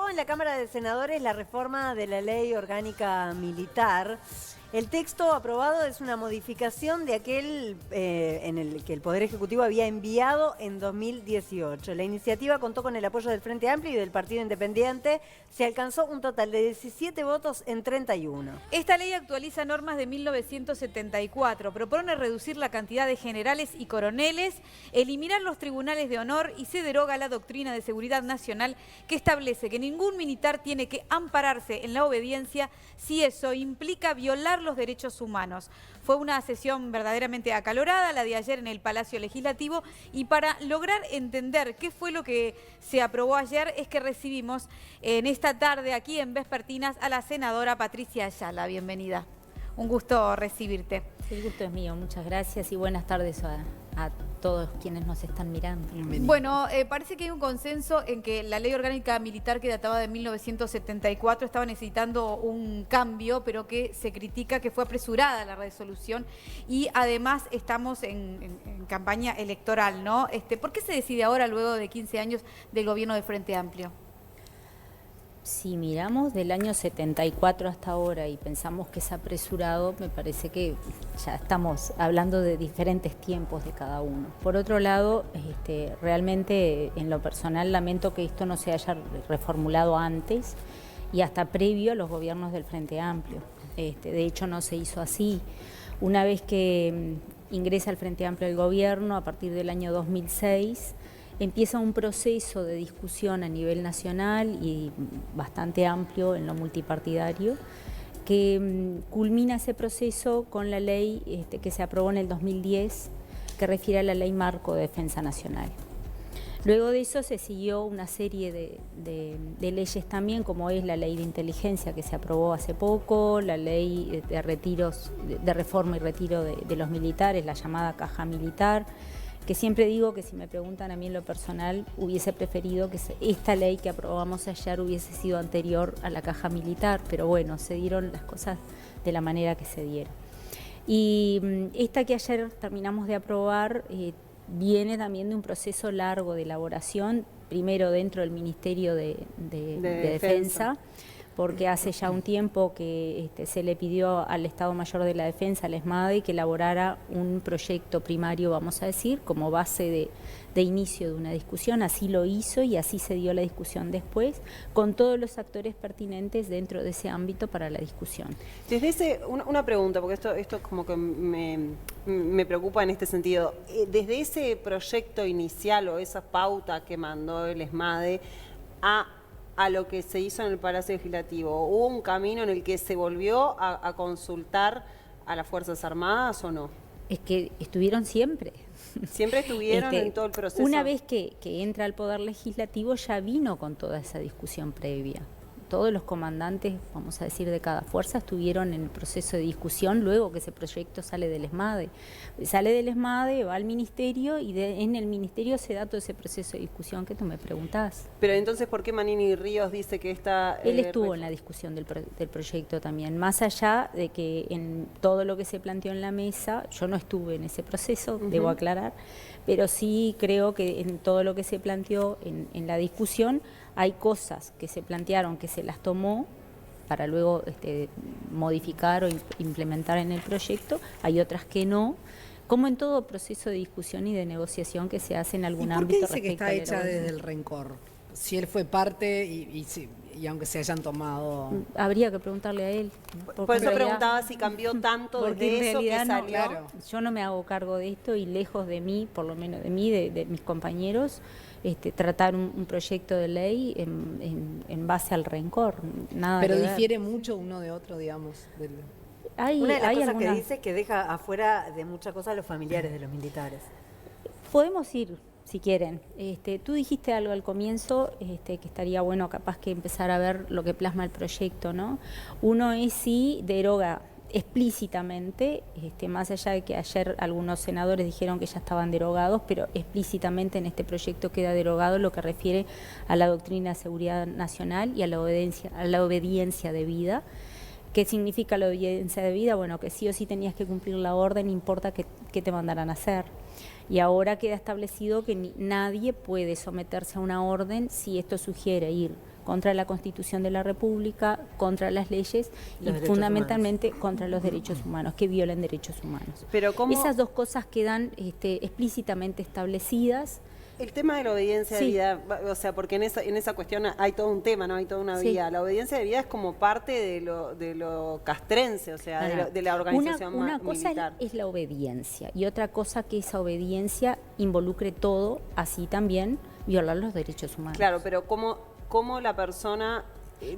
aprobó en la Cámara de Senadores la reforma de la Ley Orgánica Militar. El texto aprobado es una modificación de aquel en el que el Poder Ejecutivo había enviado en 2018. La iniciativa contó con el apoyo del Frente Amplio y del Partido Independiente. Se alcanzó un total de 17 votos en 31. Esta ley actualiza normas de 1974, propone reducir la cantidad de generales y coroneles, eliminar los tribunales de honor y se deroga la doctrina de seguridad nacional que establece que ningún militar tiene que ampararse en la obediencia si eso implica violar los derechos humanos. Fue una sesión verdaderamente acalorada, la de ayer en el Palacio Legislativo, y para lograr entender qué fue lo que se aprobó ayer es que recibimos en esta tarde aquí en Vespertinas a la senadora Patricia Ayala. Bienvenida. Un gusto recibirte. El gusto es mío, muchas gracias y buenas tardes a todos quienes nos están mirando. Bueno, parece que hay un consenso en que la Ley Orgánica Militar, que databa de 1974, estaba necesitando un cambio, pero que se critica que fue apresurada la resolución y además estamos en campaña electoral, ¿no? ¿Por qué se decide ahora, luego de 15 años del gobierno de Frente Amplio? Si miramos del año 74 hasta ahora y pensamos que es apresurado, me parece que ya estamos hablando de diferentes tiempos de cada uno. Por otro lado, realmente en lo personal lamento que esto no se haya reformulado antes y hasta previo a los gobiernos del Frente Amplio. De hecho, no se hizo así. Una vez que ingresa el Frente Amplio al gobierno, a partir del año 2006, empieza un proceso de discusión a nivel nacional y bastante amplio en lo multipartidario, que culmina ese proceso con la ley que se aprobó en el 2010, que refiere a la Ley Marco de Defensa Nacional. Luego de eso se siguió una serie de leyes también, como es la Ley de Inteligencia que se aprobó hace poco, la Ley de retiros, de reforma y retiro de los militares, la llamada Caja Militar, que siempre digo que si me preguntan a mí en lo personal, hubiese preferido que esta ley que aprobamos ayer hubiese sido anterior a la Caja Militar, pero bueno, se dieron las cosas de la manera que se dieron. Y esta que ayer terminamos de aprobar viene también de un proceso largo de elaboración, primero dentro del Ministerio de Defensa, porque hace ya un tiempo que se le pidió al Estado Mayor de la Defensa, al ESMADE, que elaborara un proyecto primario, vamos a decir, como base de inicio de una discusión. Así lo hizo y así se dio la discusión después, con todos los actores pertinentes dentro de ese ámbito para la discusión. Desde una pregunta, porque esto como que me preocupa en este sentido. Desde ese proyecto inicial o esa pauta que mandó el ESMADE a lo que se hizo en el Palacio Legislativo, ¿hubo un camino en el que se volvió a consultar a las Fuerzas Armadas o no? Es que estuvieron siempre. Siempre estuvieron en todo el proceso. Una vez que entra al Poder Legislativo ya vino con toda esa discusión previa. Todos los comandantes, vamos a decir, de cada fuerza estuvieron en el proceso de discusión luego que ese proyecto sale del ESMADE. Sale del ESMADE, va al Ministerio y en el Ministerio se da todo ese proceso de discusión que tú me preguntás. Pero entonces, ¿por qué Manini Ríos dice que está...? Él estuvo en la discusión del proyecto también, más allá de que en todo lo que se planteó en la mesa, yo no estuve en ese proceso, debo aclarar, pero sí creo que en todo lo que se planteó en la discusión hay cosas que se plantearon que se las tomó para luego modificar o implementar en el proyecto, hay otras que no, como en todo proceso de discusión y de negociación que se hace en algún ámbito. ¿Por qué dice que está hecha desde el rencor? Si él fue parte y aunque se hayan tomado... Habría que preguntarle a él. Por eso preguntaba si cambió tanto desde eso que salió. No, claro. Yo no me hago cargo de esto y lejos de mí, por lo menos de mí, de mis compañeros, tratar un proyecto de ley en base al rencor. Nada. Pero difiere mucho uno de otro, digamos. Una de las cosas que dice es que deja afuera de muchas cosas a los familiares de los militares. Podemos ir, si quieren. Tú dijiste algo al comienzo, que estaría bueno capaz que empezar a ver lo que plasma el proyecto, ¿no? Uno es si deroga explícitamente, más allá de que ayer algunos senadores dijeron que ya estaban derogados, pero explícitamente en este proyecto queda derogado lo que refiere a la doctrina de seguridad nacional y a la obediencia debida. ¿Qué significa la obediencia debida? Bueno, que sí o sí tenías que cumplir la orden, no importa qué te mandaran a hacer. Y ahora queda establecido que nadie puede someterse a una orden si esto sugiere ir contra la Constitución de la República, contra las leyes Los y derechos fundamentalmente contra los derechos humanos, que violan derechos humanos. Pero ¿cómo? Esas dos cosas quedan explícitamente establecidas. El tema de la obediencia de Sí. vida, o sea, porque en esa cuestión hay todo un tema, ¿no? Hay toda una Sí. vida. La obediencia de vida es como parte de lo castrense, o sea, de la organización Una cosa militar. es la obediencia y otra cosa que esa obediencia involucre todo, así también violar los derechos humanos. Claro, pero ¿cómo la persona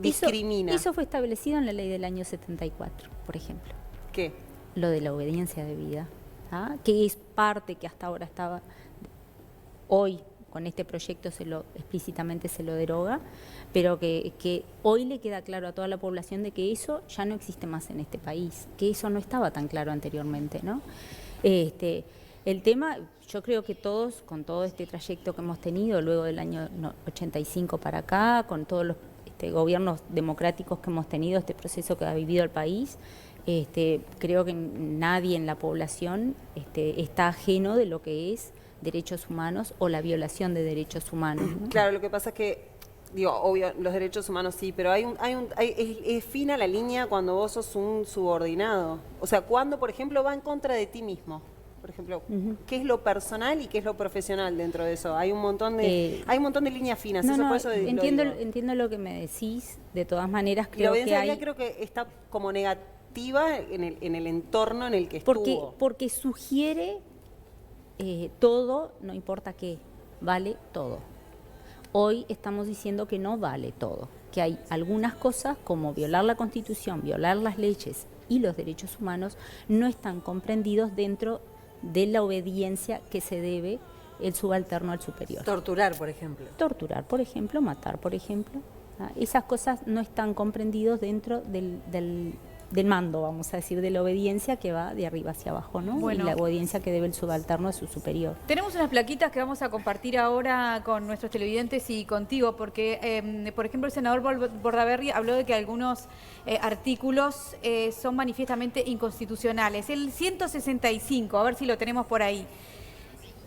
discrimina? Eso fue establecido en la ley del año 74, por ejemplo. ¿Qué? Lo de la obediencia de vida, ¿ah? Que es parte que hasta ahora estaba, hoy con este proyecto explícitamente se lo deroga, pero que hoy le queda claro a toda la población de que eso ya no existe más en este país, que eso no estaba tan claro anteriormente, ¿no? El tema, yo creo que todos, con todo este trayecto que hemos tenido luego del año 85 para acá, con todos los gobiernos democráticos que hemos tenido, este proceso que ha vivido el país, creo que nadie en la población está ajeno de lo que es derechos humanos o la violación de derechos humanos, ¿no? Claro, lo que pasa es que, digo, obvio, los derechos humanos sí, pero es fina la línea cuando vos sos un subordinado. O sea, cuando, por ejemplo, va en contra de ti mismo. Por ejemplo, ¿qué es lo personal y qué es lo profesional dentro de eso? Hay un montón de líneas finas. No, eso, no, por eso entiendo lo que me decís. De todas maneras, y la creo que obediencia de hay... vida creo que está como negativa en el entorno en el que estuvo. Porque sugiere todo, no importa qué, vale todo. Hoy estamos diciendo que no vale todo, que hay algunas cosas como violar la Constitución, violar las leyes y los derechos humanos no están comprendidos dentro de la obediencia que se debe el subalterno al superior. Torturar, por ejemplo. Torturar, por ejemplo, matar, por ejemplo. Esas cosas no están comprendidos dentro del mando, vamos a decir, de la obediencia que va de arriba hacia abajo, ¿no? Bueno. Y la obediencia que debe el subalterno a su superior. Tenemos unas plaquitas que vamos a compartir ahora con nuestros televidentes y contigo, porque, por ejemplo, el senador Bordaberry habló de que algunos artículos son manifiestamente inconstitucionales. El 165, a ver si lo tenemos por ahí.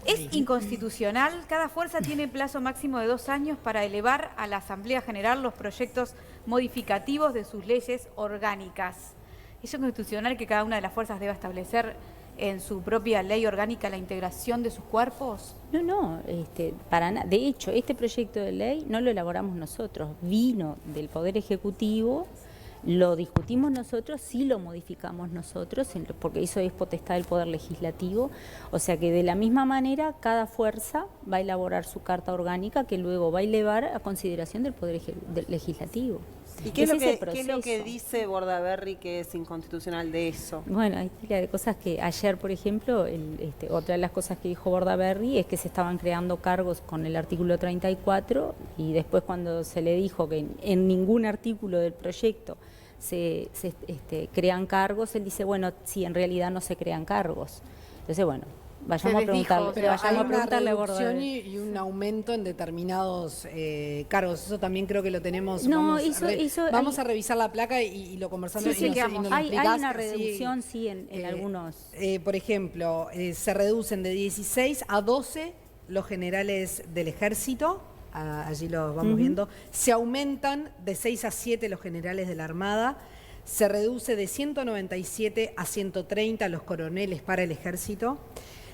¿Es inconstitucional? Cada fuerza tiene plazo máximo de 2 años para elevar a la Asamblea General los proyectos modificativos de sus leyes orgánicas. ¿Es inconstitucional que cada una de las fuerzas deba establecer en su propia ley orgánica la integración de sus cuerpos? No, para nada. De hecho, este proyecto de ley no lo elaboramos nosotros, vino del Poder Ejecutivo, lo discutimos nosotros, sí lo modificamos nosotros, porque eso es potestad del Poder Legislativo, o sea que de la misma manera cada fuerza va a elaborar su carta orgánica que luego va a elevar a consideración del Poder Legislativo. ¿Y qué es lo proceso. que dice Bordaberry que es inconstitucional de eso? Bueno, hay pila de cosas que ayer, por ejemplo, otra de las cosas que dijo Bordaberry es que se estaban creando cargos con el artículo 34 y después cuando se le dijo que en ningún artículo del proyecto se crean cargos, él dice, bueno, sí, en realidad no se crean cargos. Entonces, bueno, vayamos a preguntarle, Pero hay vayamos a una preguntarle a reducción Bordaberry. y un aumento en determinados cargos. Eso también creo que lo tenemos. No, vamos a revisar la placa y lo conversamos. Sí, y chequeamos. nos lo Hay explicás una así. reducción, sí, en algunos. Por ejemplo, se reducen de 16 a 12 los generales del ejército. Allí lo vamos viendo. Se aumentan de 6 a 7 los generales de la Armada. Se reduce de 197 a 130 los coroneles para el ejército.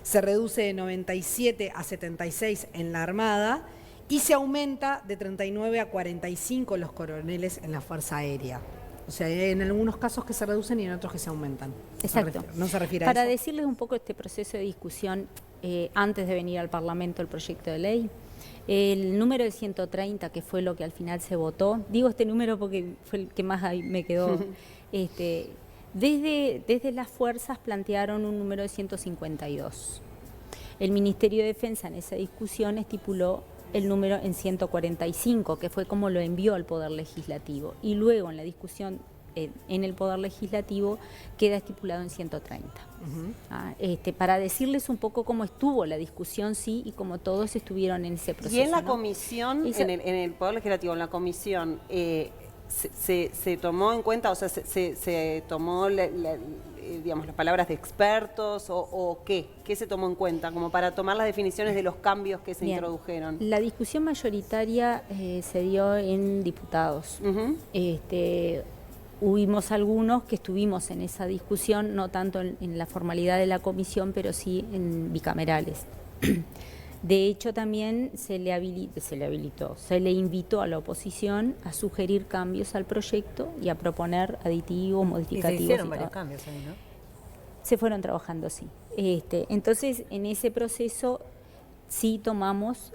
Se reduce de 97 a 76 en la Armada y se aumenta de 39 a 45 los coroneles en la Fuerza Aérea. O sea, hay en algunos casos que se reducen y en otros que se aumentan. Exacto. No se refiere a Para eso. decirles un poco este proceso de discusión, antes de venir al Parlamento el proyecto de ley, el número de 130, que fue lo que al final se votó, digo este número porque fue el que más ahí me quedó, desde las fuerzas plantearon un número de 152. El Ministerio de Defensa en esa discusión estipuló el número en 145, que fue como lo envió al Poder Legislativo. Y luego en la discusión en el Poder Legislativo queda estipulado en 130. Para decirles un poco cómo estuvo la discusión, sí, y cómo todos estuvieron en ese proceso. Y en la ¿no? comisión, en el Poder Legislativo, en la comisión, se tomó en cuenta, o sea, se tomó digamos, las palabras de expertos o qué se tomó en cuenta como para tomar las definiciones de los cambios que se Bien. introdujeron? La discusión mayoritaria se dio en diputados. Ujú. Hubimos algunos que estuvimos en esa discusión, no tanto en la formalidad de la comisión, pero sí en bicamerales. De hecho, también se le invitó a la oposición a sugerir cambios al proyecto y a proponer aditivos, Y modificativos. se hicieron y varios todo. cambios ahí, ¿no? Se fueron trabajando, sí. Entonces, en ese proceso sí tomamos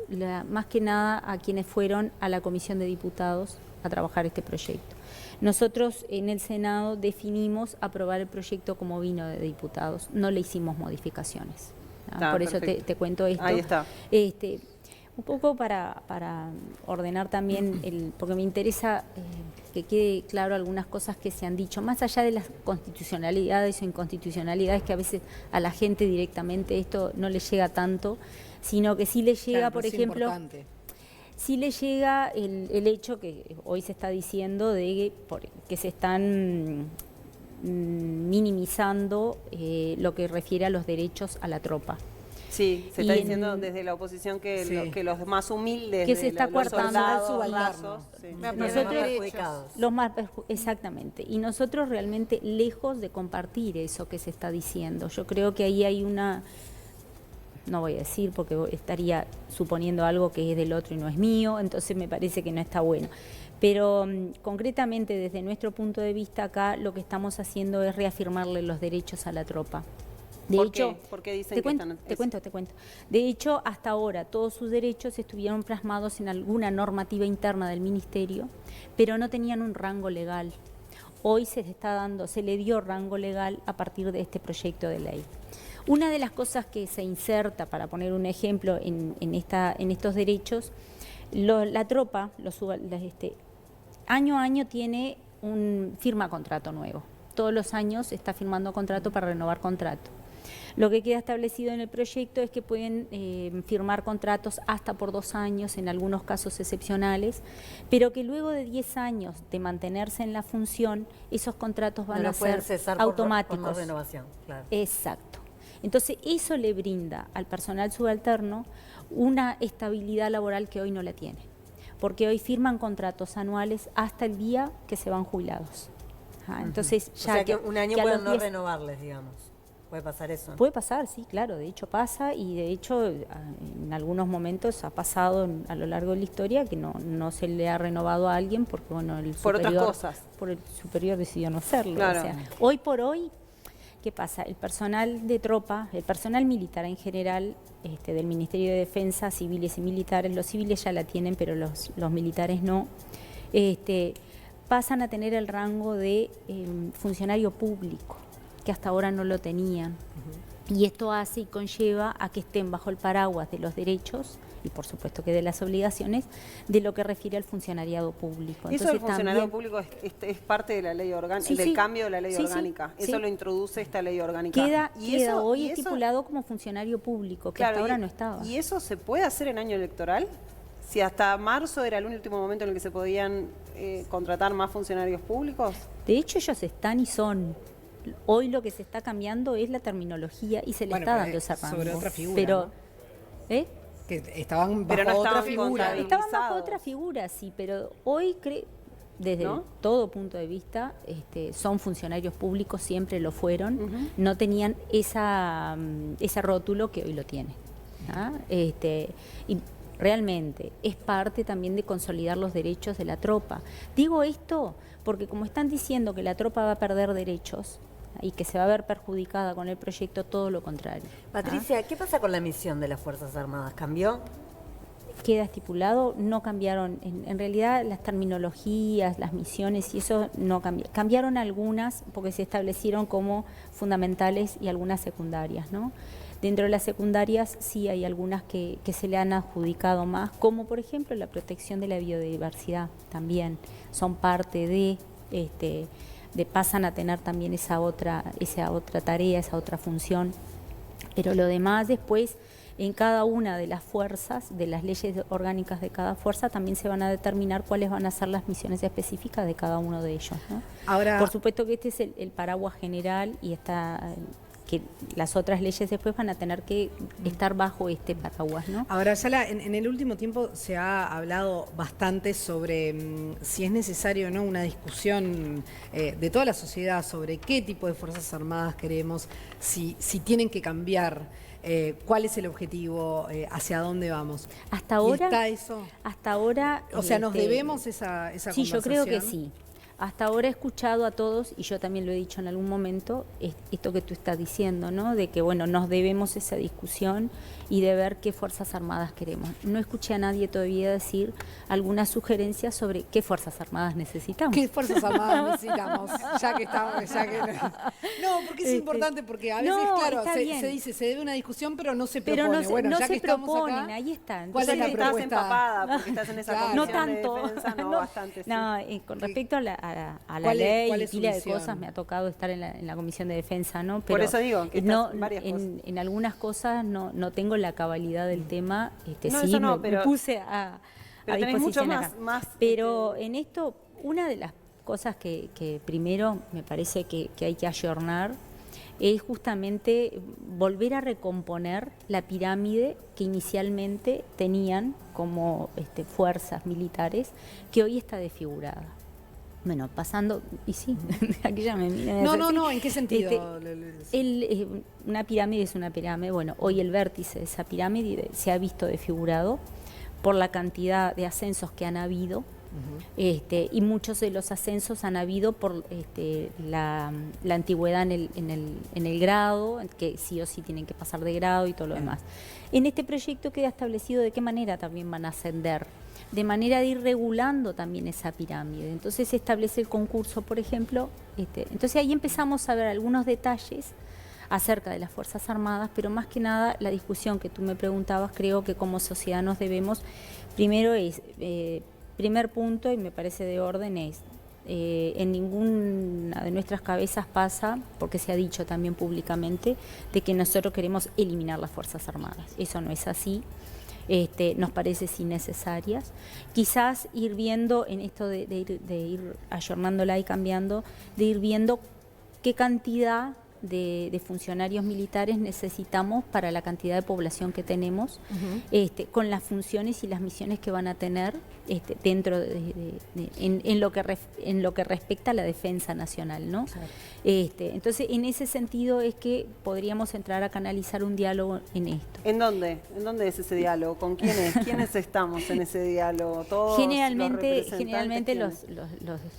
más que nada a quienes fueron a la Comisión de Diputados a trabajar este proyecto. Nosotros en el Senado definimos aprobar el proyecto como vino de diputados, no le hicimos modificaciones. ¿no? Por eso te cuento esto. Ahí está. Un poco para ordenar también, porque me interesa que quede claro algunas cosas que se han dicho, más allá de las constitucionalidades o inconstitucionalidades, que a veces a la gente directamente esto no le llega tanto, sino que sí le llega, Claro, por pero es ejemplo, importante. sí le llega el hecho que hoy se está diciendo de que se están minimizando lo que refiere a los derechos a la tropa. Sí, se Y está en- diciendo desde la oposición que, Sí. que los más humildes, Que se está los coartando soldados, subalterno. rasos, sí. Nosotros- perjudicados. Los más exactamente. Y nosotros realmente lejos de compartir eso que se está diciendo. Yo creo que ahí hay no voy a decir porque estaría suponiendo algo que es del otro y no es mío, entonces me parece que no está bueno. Pero concretamente desde nuestro punto de vista acá lo que estamos haciendo es reafirmarle los derechos a la tropa. De ¿Por hecho, qué? ¿Por qué dicen te que cuento, están- te cuento. De hecho, hasta ahora todos sus derechos estuvieron plasmados en alguna normativa interna del ministerio, pero no tenían un rango legal. Hoy se le dio rango legal a partir de este proyecto de ley. Una de las cosas que se inserta, para poner un ejemplo, en estos derechos, la tropa, año a año firma contrato nuevo. Todos los años está firmando contrato para renovar contrato. Lo que queda establecido en el proyecto es que pueden firmar contratos hasta por 2 años, en algunos casos excepcionales, pero que luego de 10 años de mantenerse en la función, esos contratos van No a lo pueden ser cesar automáticos. por no renovación, claro. Exacto. Entonces, eso le brinda al personal subalterno una estabilidad laboral que hoy no la tiene, porque hoy firman contratos anuales hasta el día que se van jubilados. Entonces, O sea que un año que a pueden los no 10 renovarles, digamos. Puede pasar eso. Puede pasar, sí, claro, de hecho pasa y de hecho en algunos momentos ha pasado a lo largo de la historia que no se le ha renovado a alguien porque bueno, Por otras cosas. por el superior decidió no hacerlo. Claro. O sea, hoy por hoy, ¿qué pasa? El personal de tropa, el personal militar en general, del Ministerio de Defensa, civiles y militares, los civiles ya la tienen, pero los militares no, pasan a tener el rango de funcionario público, que hasta ahora no lo tenían. Y esto hace y conlleva a que estén bajo el paraguas de los derechos y por supuesto que de las obligaciones de lo que refiere al funcionariado público. Eso del Entonces, funcionariado también público es parte de la ley orgánica, Sí, del sí. cambio de la ley Sí, sí, orgánica. Eso sí. lo introduce esta ley orgánica. queda hoy y eso- estipulado como funcionario público, que claro, hasta ahora y- no estaba. ¿Y eso se puede hacer en año electoral? Si hasta marzo era el último momento en el que se podían contratar más funcionarios públicos. De hecho, ellos están y son. Hoy lo que se está cambiando es la terminología y se le Bueno, está pero dando ese sobre rango. otra figura, Pero, ¿no? ¿eh? Que estaban Pero bajo no otra estaban figura. contabilizados. Estaban bajo otra figura, sí, pero hoy desde ¿No? todo punto de vista, son funcionarios públicos, siempre lo fueron, no tenían ese rótulo que hoy lo tiene. Y realmente es parte también de consolidar los derechos de la tropa. Digo esto porque como están diciendo que la tropa va a perder derechos y que se va a ver perjudicada con el proyecto, todo lo contrario. Patricia, ¿qué pasa con la misión de las Fuerzas Armadas? ¿Cambió? Queda estipulado, no cambiaron, en realidad las terminologías, las misiones y eso no cambiaron. Cambiaron algunas porque se establecieron como fundamentales y algunas secundarias, ¿no? Dentro de las secundarias sí hay algunas que se le han adjudicado más, como por ejemplo la protección de la biodiversidad también, son parte de pasan a tener también esa otra tarea, esa otra función. Pero lo demás después en cada una de las fuerzas, de las leyes orgánicas de cada fuerza, también se van a determinar cuáles van a ser las misiones específicas de cada uno de ellos, ¿no? Ahora, por supuesto que este es el paraguas general y que las otras leyes después van a tener que estar bajo este paraguas, ¿no? Ahora, Ayala, en el último tiempo se ha hablado bastante sobre si es necesario o no una discusión de toda la sociedad sobre qué tipo de Fuerzas Armadas queremos, si tienen que cambiar, cuál es el objetivo, hacia dónde vamos. Hasta ahora, ¿está eso? Hasta ahora, O sea, ¿nos debemos esa sí, conversación? yo creo que sí. Hasta ahora he escuchado a todos, y yo también lo he dicho en algún momento, esto que tú estás diciendo, ¿no? De que, bueno, nos debemos esa discusión y de ver qué Fuerzas Armadas queremos. No escuché a nadie todavía decir alguna sugerencia sobre qué Fuerzas Armadas necesitamos. ¿Qué Fuerzas Armadas necesitamos? No, porque es importante, porque a veces, No, claro, está bien. se dice, se debe una discusión, pero no se propone. Pero no se, bueno, no ya se que estamos proponen, acá, ahí está. ¿cuál es la Estás propuesta? empapada porque estás en esa Claro. No comisión de tanto. defensa, no, No, bastante. Sí. no, con respecto a la ley ¿cuál y es su pila de visión? cosas, me ha tocado estar en la Comisión de Defensa, ¿no? Por eso digo que no, estás en varias cosas. en algunas cosas no tengo la cabalidad del tema. No, Sí, eso no, me pero- puse a pero tenés mucho disposición acá. más, Pero en esto, una de las cosas que primero me parece que hay que ayornar es justamente volver a recomponer la pirámide que inicialmente tenían como fuerzas militares, que hoy está desfigurada. Bueno, pasando, y sí, aquí ya me miran. No, ¿en qué sentido? Una pirámide es una pirámide. Bueno, hoy el vértice de esa pirámide se ha visto desfigurado por la cantidad de ascensos que han habido. Y muchos de los ascensos han habido por la antigüedad en el grado, que sí o sí tienen que pasar de grado y todo lo demás. En este proyecto queda establecido de qué manera también van a ascender, de manera de ir regulando también esa pirámide. Entonces se establece el concurso, por ejemplo. Entonces ahí empezamos a ver algunos detalles acerca de las Fuerzas Armadas, pero más que nada la discusión que tú me preguntabas, creo que como sociedad nos debemos, primero es... primer punto, y me parece de orden, es en ninguna de nuestras cabezas pasa, porque se ha dicho también públicamente, de que nosotros queremos eliminar las Fuerzas Armadas. Eso no es así. Nos parece innecesarias. Quizás ir viendo en esto de ir ayornándola y cambiando, de ir viendo qué cantidad de funcionarios militares necesitamos para la cantidad de población que tenemos, con las funciones y las misiones que van a tener dentro en lo que respecta a la defensa nacional, ¿no? Claro. Entonces, en ese sentido es que podríamos entrar a canalizar un diálogo en esto. ¿En dónde? ¿En dónde es ese diálogo? ¿Con quiénes? ¿Quiénes estamos en ese diálogo? ¿Todos Generalmente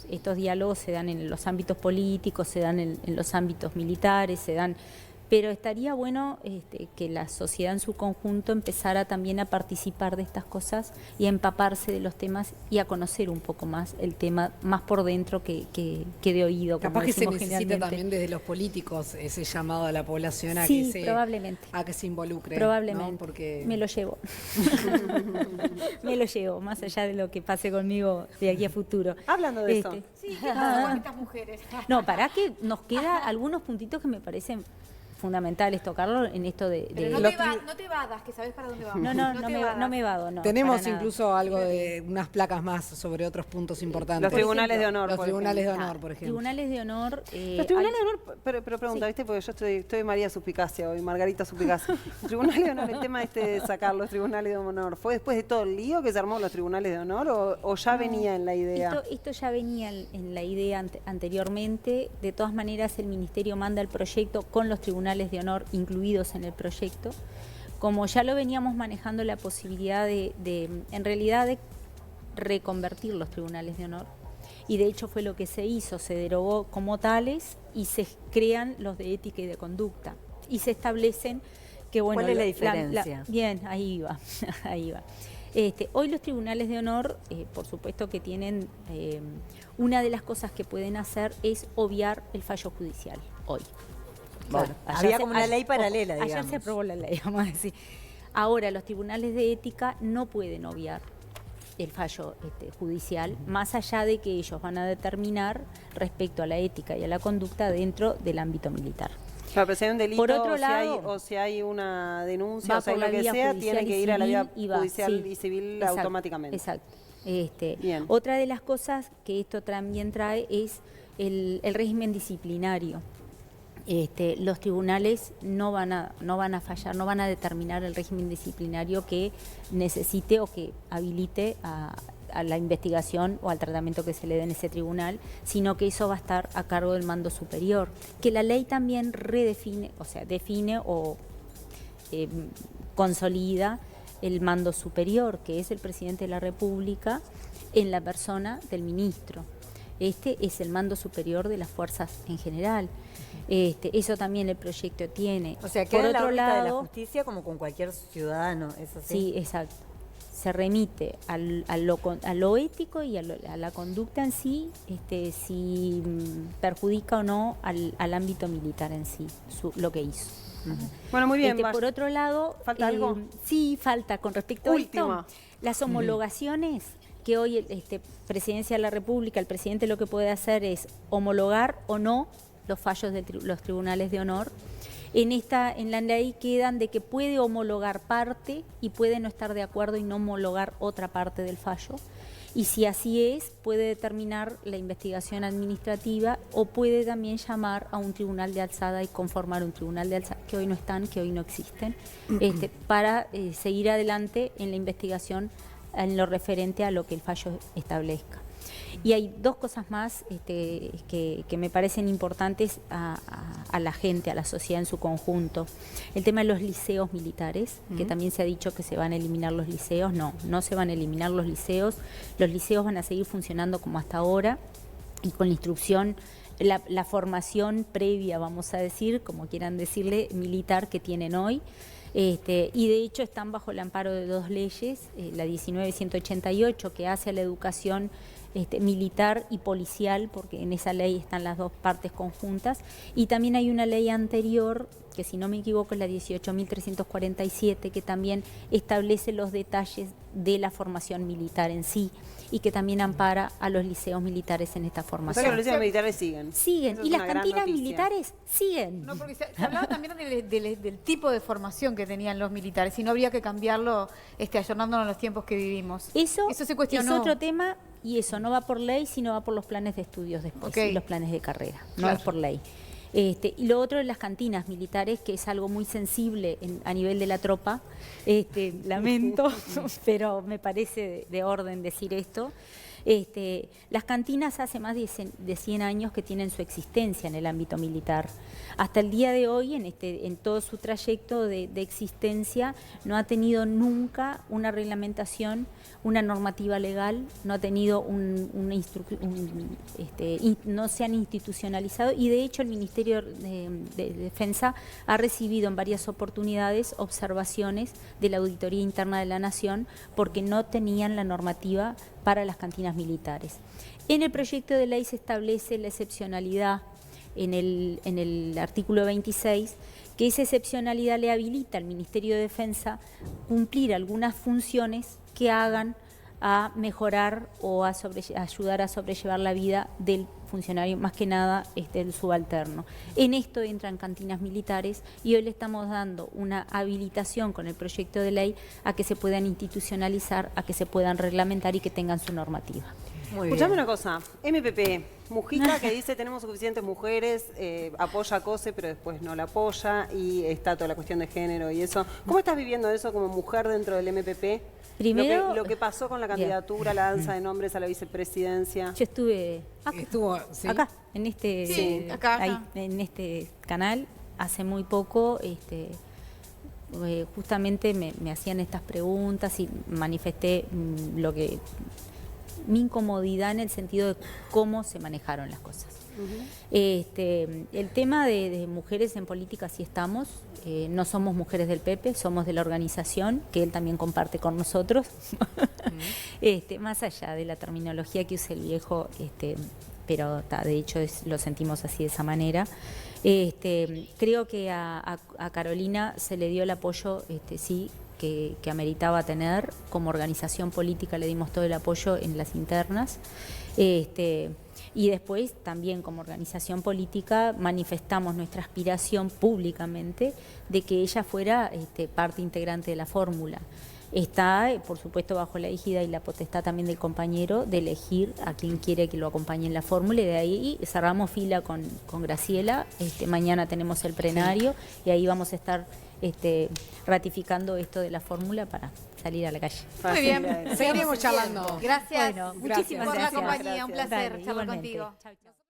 estos diálogos se dan en los ámbitos políticos, se dan en los ámbitos militares, se dan... Pero estaría bueno que la sociedad en su conjunto empezara también a participar de estas cosas y a empaparse de los temas y a conocer un poco más el tema, más por dentro que de oído. Capaz que se necesita generalmente. también desde los políticos ese llamado a la población a, sí, que, probablemente. A que se involucre. Probablemente. ¿no? Porque... Me lo llevo. Me lo llevo, más allá de lo que pase conmigo de aquí a futuro. Hablando de eso. Sí, ¿qué pasa con estas mujeres? No, para que nos queda algunos puntitos que me parecen fundamentales tocarlo en esto de... Pero no te vadas, que sabes para dónde vamos. No me vado, no. Tenemos incluso algo de unas placas más sobre otros puntos importantes. Los tribunales de honor, Los por tribunales de ejemplo. honor, por ejemplo. Tribunales de honor... Los tribunales de honor, pero pregunta, Sí. ¿viste? Porque yo estoy María Suspicacia hoy, Margarita Suspicacia. Tribunales de honor, el tema de sacar los tribunales de honor, ¿fue después de todo el lío que se armó los tribunales de honor o ya venía en la idea? Esto ya venía en la idea anteriormente. De todas maneras, el Ministerio manda el proyecto con los tribunales de honor incluidos en el proyecto. Como ya lo veníamos manejando la posibilidad en realidad de reconvertir los tribunales de honor, y de hecho fue lo que se hizo, se derogó como tales y se crean los de ética y de conducta y se establecen que bueno... ¿Cuál es la diferencia? Bien, ahí va, ahí va. Hoy los tribunales de honor, por supuesto que tienen, una de las cosas que pueden hacer es obviar el fallo judicial hoy. Claro, había como una ley paralela, Ayer digamos. se aprobó la ley, vamos a decir. Ahora, los tribunales de ética no pueden obviar el fallo judicial, más allá de que ellos van a determinar respecto a la ética y a la conducta dentro del ámbito militar. Claro, pero si hay un delito Por otro o, lado, si hay una denuncia, va o sea, por lo la que vía sea, judicial tiene que y ir a la vía civil y va, judicial sí. y civil Exacto, automáticamente. Exacto. Bien. Otra de las cosas que esto también trae es el régimen disciplinario. Los tribunales no van a fallar, no van a determinar el régimen disciplinario que necesite o que habilite a la investigación o al tratamiento que se le dé en ese tribunal, sino que eso va a estar a cargo del mando superior, que la ley también redefine, o sea, define o consolida el mando superior, que es el presidente de la República en la persona del ministro. Este es el mando superior de las fuerzas en general. Eso también el proyecto tiene. O sea, por queda en la otro órbita de la lado, justicia como con cualquier ciudadano, eso sí. sí, exacto. Se remite a lo ético y a la conducta en sí, si perjudica o no al ámbito militar en sí, lo que hizo. Bueno, muy bien. Por otro lado, ¿Falta algo? Sí, falta con respecto Último. a esto, las homologaciones que hoy Presidencia de la República, el presidente lo que puede hacer es homologar o no los fallos de los tribunales de honor. En la ley quedan de que puede homologar parte y puede no estar de acuerdo y no homologar otra parte del fallo. Y si así es, puede determinar la investigación administrativa o puede también llamar a un tribunal de alzada y conformar un tribunal de alzada, que hoy no están, que hoy no existen, para seguir adelante en la investigación en lo referente a lo que el fallo establezca. Y hay dos cosas más que me parecen importantes a la gente, a la sociedad en su conjunto. El tema de los liceos militares, que también se ha dicho que se van a eliminar los liceos. No se van a eliminar los liceos. Los liceos van a seguir funcionando como hasta ahora y con la instrucción, la formación previa, vamos a decir, como quieran decirle, militar que tienen hoy. Y de hecho están bajo el amparo de dos leyes, la 19.188 que hace a la educación militar y policial, porque en esa ley están las dos partes conjuntas, y también hay una ley anterior, que si no me equivoco es la 18.347, que también establece los detalles de la formación militar en sí, y que también ampara a los liceos militares en esta O sea formación. que los liceos militares siguen. Siguen, Eso es y las una gran cantinas noticia. militares siguen. No, porque se hablaba también del tipo de formación que tenían los militares y no habría que cambiarlo ayornándonos a los tiempos que vivimos. Eso se cuestionó. es otro tema y eso no va por ley, sino va por los planes de estudios después Ok. y los planes de carrera, no Claro. es por ley. Y lo otro es las cantinas militares, que es algo muy sensible a nivel de la tropa. Lamento, pero me parece de orden decir esto. Las cantinas hace más de 100 años que tienen su existencia en el ámbito militar. Hasta el día de hoy, en todo su trayecto de existencia, no ha tenido nunca una reglamentación, una normativa legal, no ha tenido no se han institucionalizado, y de hecho el Ministerio de Defensa ha recibido en varias oportunidades observaciones de la Auditoría Interna de la Nación porque no tenían la normativa para las cantinas militares. En el proyecto de ley se establece la excepcionalidad en el artículo 26, que esa excepcionalidad le habilita al Ministerio de Defensa cumplir algunas funciones que hagan a mejorar o a ayudar a sobrellevar la vida del funcionario, más que nada el subalterno. En esto entran cantinas militares y hoy le estamos dando una habilitación con el proyecto de ley a que se puedan institucionalizar, a que se puedan reglamentar y que tengan su normativa. Muy Escuchame bien. una cosa, MPP, Mujica que dice tenemos suficientes mujeres, apoya a COSE pero después no la apoya y está toda la cuestión de género y eso. ¿Cómo estás viviendo eso como mujer dentro del MPP? Primero, lo que pasó con la candidatura, la danza de nombres a la vicepresidencia. Yo estuve Estuvo, ¿sí? acá, Sí, acá. ahí, en este canal, hace muy poco, justamente me hacían estas preguntas y manifesté mi incomodidad en el sentido de cómo se manejaron las cosas. El tema de mujeres en política sí estamos, no somos mujeres del PP, somos de la organización, que él también comparte con nosotros, más allá de la terminología que usa el viejo, pero de hecho lo sentimos así de esa manera. Creo que a Carolina se le dio el apoyo, sí, que ameritaba tener. Como organización política le dimos todo el apoyo en las internas. Y después también como organización política manifestamos nuestra aspiración públicamente de que ella fuera parte integrante de la fórmula. Está, por supuesto, bajo la égida y la potestad también del compañero de elegir a quien quiere que lo acompañe en la fórmula, y de ahí cerramos fila con Graciela. Mañana tenemos el plenario y ahí vamos a estar ratificando esto de la fórmula para salir a la calle. Muy bien. Seguiremos charlando. Gracias. Bueno, Muchísimas gracias. por la compañía. Un placer Dale, charlar igualmente. contigo. Chau, chau.